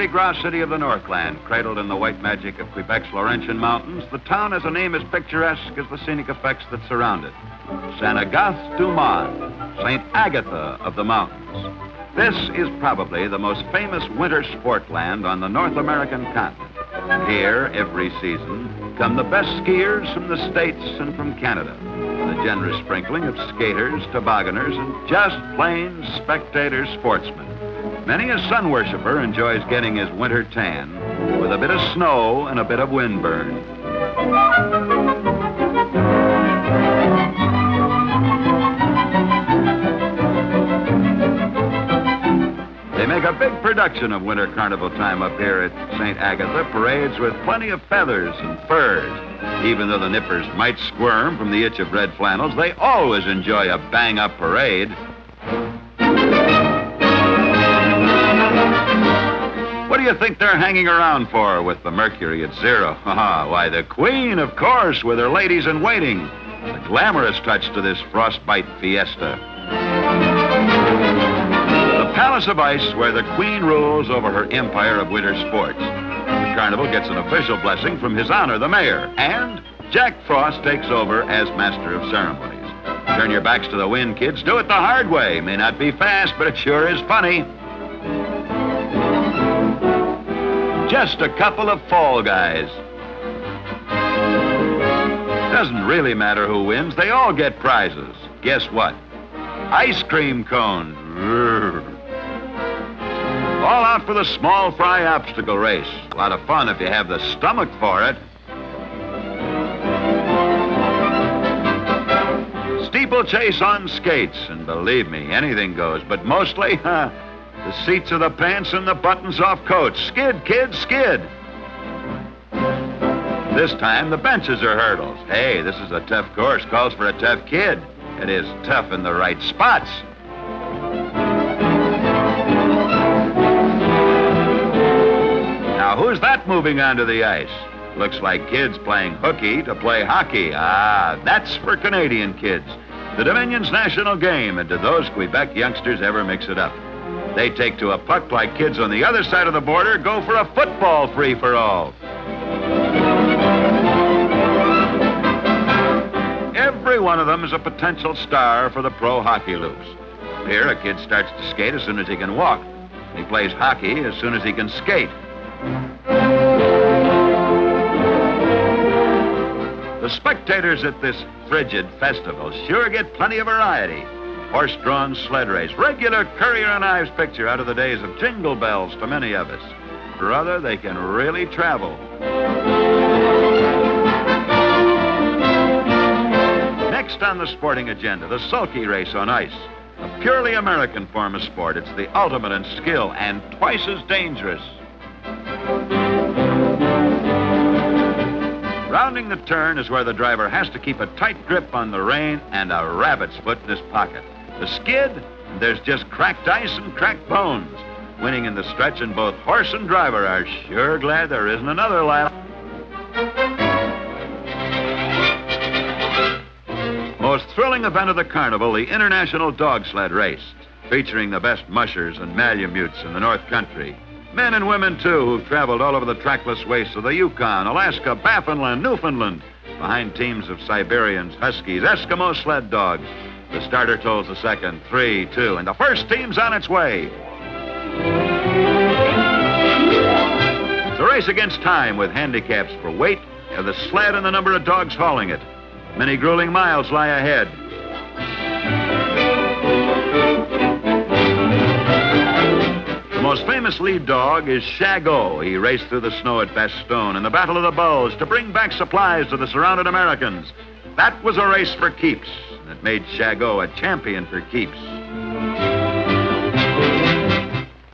Mardi Gras city of the Northland, cradled in the white magic of Quebec's Laurentian mountains, the town has a name as picturesque as the scenic effects that surround it. Ste-Agathe-des-Monts, St. Agatha of the mountains. This is probably the most famous winter sport land on the North American continent. Here, every season, come the best skiers from the States and from Canada. A generous sprinkling of skaters, tobogganers, and just plain spectator sportsmen. Many a sun worshiper enjoys getting his winter tan with a bit of snow and a bit of windburn. They make a big production of winter carnival time up here at St. Agatha. Parades with plenty of feathers and furs. Even though the nippers might squirm from the itch of red flannels, they always enjoy a bang-up parade. What do you think they're hanging around for with the mercury at zero? Why, the Queen, of course, with her ladies-in-waiting. The glamorous touch to this frostbite fiesta. The Palace of Ice, where the Queen rules over her empire of winter sports. The carnival gets an official blessing from His Honor, the Mayor, and Jack Frost takes over as Master of Ceremonies. Turn your backs to the wind, kids. Do it the hard way. May not be fast, but it sure is funny. Just a couple of fall guys. Doesn't really matter who wins. They all get prizes. Guess what? Ice cream cones. All out for the small fry obstacle race. A lot of fun if you have the stomach for it. Steeplechase on skates, and believe me, anything goes, but mostly, the seats of the pants and the buttons off coats. Skid, kids, skid. This time, the benches are hurdles. Hey, this is a tough course, calls for a tough kid. It is tough in the right spots. Now, who's that moving onto the ice? Looks like kids playing hooky to play hockey. That's for Canadian kids. The Dominion's national game, and do those Quebec youngsters ever mix it up? They take to a puck like kids on the other side of the border go for a football free-for-all. Every one of them is a potential star for the pro hockey loops. Here, a kid starts to skate as soon as he can walk. He plays hockey as soon as he can skate. The spectators at this frigid festival sure get plenty of variety. Horse-drawn sled race, regular Currier and Ives picture out of the days of Jingle Bells to many of us. Brother, they can really travel. Next on the sporting agenda, the sulky race on ice. A purely American form of sport. It's the ultimate in skill and twice as dangerous. Rounding the turn is where the driver has to keep a tight grip on the rein and a rabbit's foot in his pocket. The skid, there's just cracked ice and cracked bones. Winning in the stretch, and both horse and driver are sure glad there isn't another lap. Most thrilling event of the carnival, the International Dog Sled Race, featuring the best mushers and Malamutes in the North Country. Men and women, too, who've traveled all over the trackless wastes of the Yukon, Alaska, Baffinland, Newfoundland, behind teams of Siberians, Huskies, Eskimo sled dogs. The starter tolls the second, 3, 2, and the first team's on its way. It's a race against time with handicaps for weight of the sled and the number of dogs hauling it. Many grueling miles lie ahead. The most famous lead dog is Shago. He raced through the snow at Bastogne in the Battle of the Bulge to bring back supplies to the surrounded Americans. That was a race for keeps. It made Shago a champion for keeps.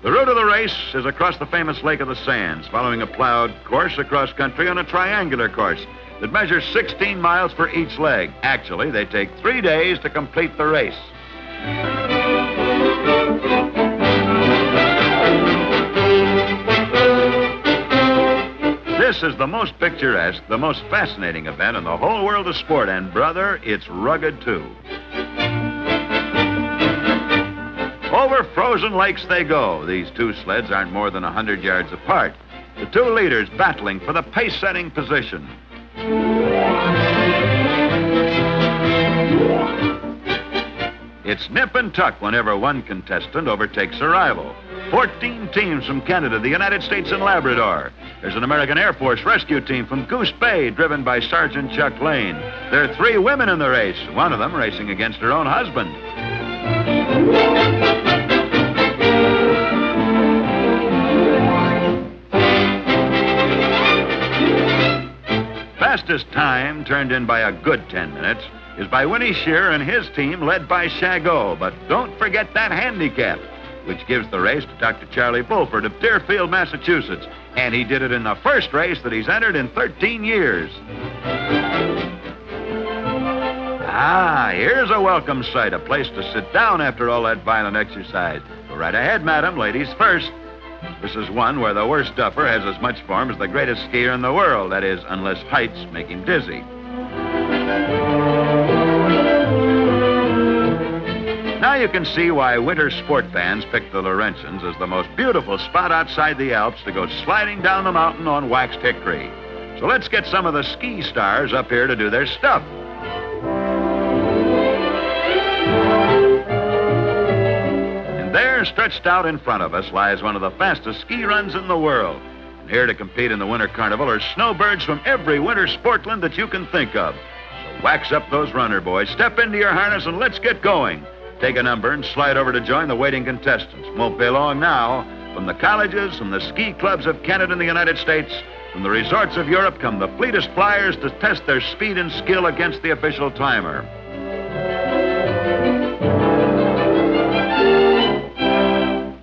The route of the race is across the famous Lake of the Sands, following a plowed course across country on a triangular course that measures 16 miles for each leg. Actually, they take 3 days to complete the race. This is the most picturesque, the most fascinating event in the whole world of sport, and brother, it's rugged too. Over frozen lakes they go. These two sleds aren't more than 100 yards apart. The two leaders battling for the pace-setting position. It's nip and tuck whenever one contestant overtakes a rival. 14 teams from Canada, the United States, and Labrador. There's an American Air Force rescue team from Goose Bay, driven by Sergeant Chuck Lane. There are 3 women in the race, one of them racing against her own husband. Fastest time, turned in by a good 10 minutes, is by Winnie Shearer and his team, led by Shago. But don't forget that handicap, which gives the race to Dr. Charlie Bulford of Deerfield, Massachusetts. And he did it in the first race that he's entered in 13 years. Ah, here's a welcome sight, a place to sit down after all that violent exercise. Go right ahead, madam, ladies first. This is one where the worst duffer has as much form as the greatest skier in the world. That is, unless heights make him dizzy. Now you can see why winter sport fans pick the Laurentians as the most beautiful spot outside the Alps to go sliding down the mountain on waxed hickory. So let's get some of the ski stars up here to do their stuff. And there, stretched out in front of us, lies one of the fastest ski runs in the world. And here to compete in the Winter Carnival are snowbirds from every winter sportland that you can think of. So wax up those runner boys, step into your harness, and let's get going. Take a number and slide over to join the waiting contestants. Won't be long now. From the colleges, from the ski clubs of Canada and the United States, from the resorts of Europe, come the fleetest flyers to test their speed and skill against the official timer.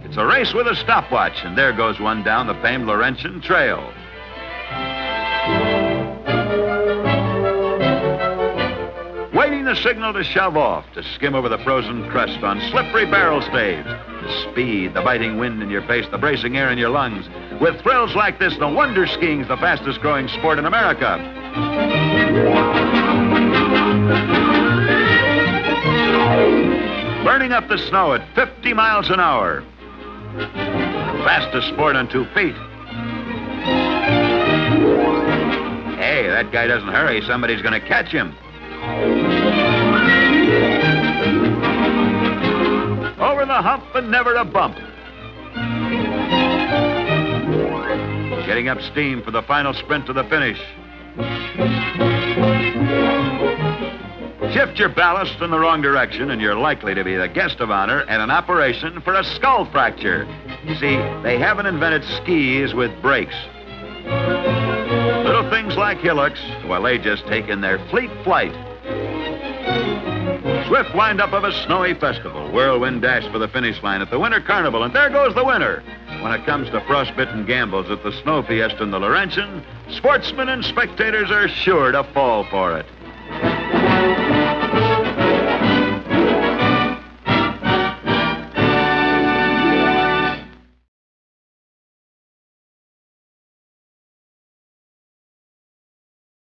It's a race with a stopwatch, and there goes one down the famed Laurentian Trail. Waiting the signal to shove off, to skim over the frozen crust on slippery barrel staves. The speed, the biting wind in your face, the bracing air in your lungs. With thrills like this, no wonder skiing's the fastest growing sport in America. Burning up the snow at 50 miles an hour. The fastest sport on 2 feet. Hey, that guy doesn't hurry. Somebody's going to catch him. Over the hump and never a bump. Getting up steam for the final sprint to the finish. Shift your ballast in the wrong direction and you're likely to be the guest of honor at an operation for a skull fracture. You see, they haven't invented skis with brakes. Little things like hillocks, well, they just take in their fleet flight. Swift wind-up of a snowy festival. Whirlwind dash for the finish line at the Winter Carnival, and there goes the winner. When it comes to frostbitten gambles at the snow fiesta in the Laurentian, sportsmen and spectators are sure to fall for it.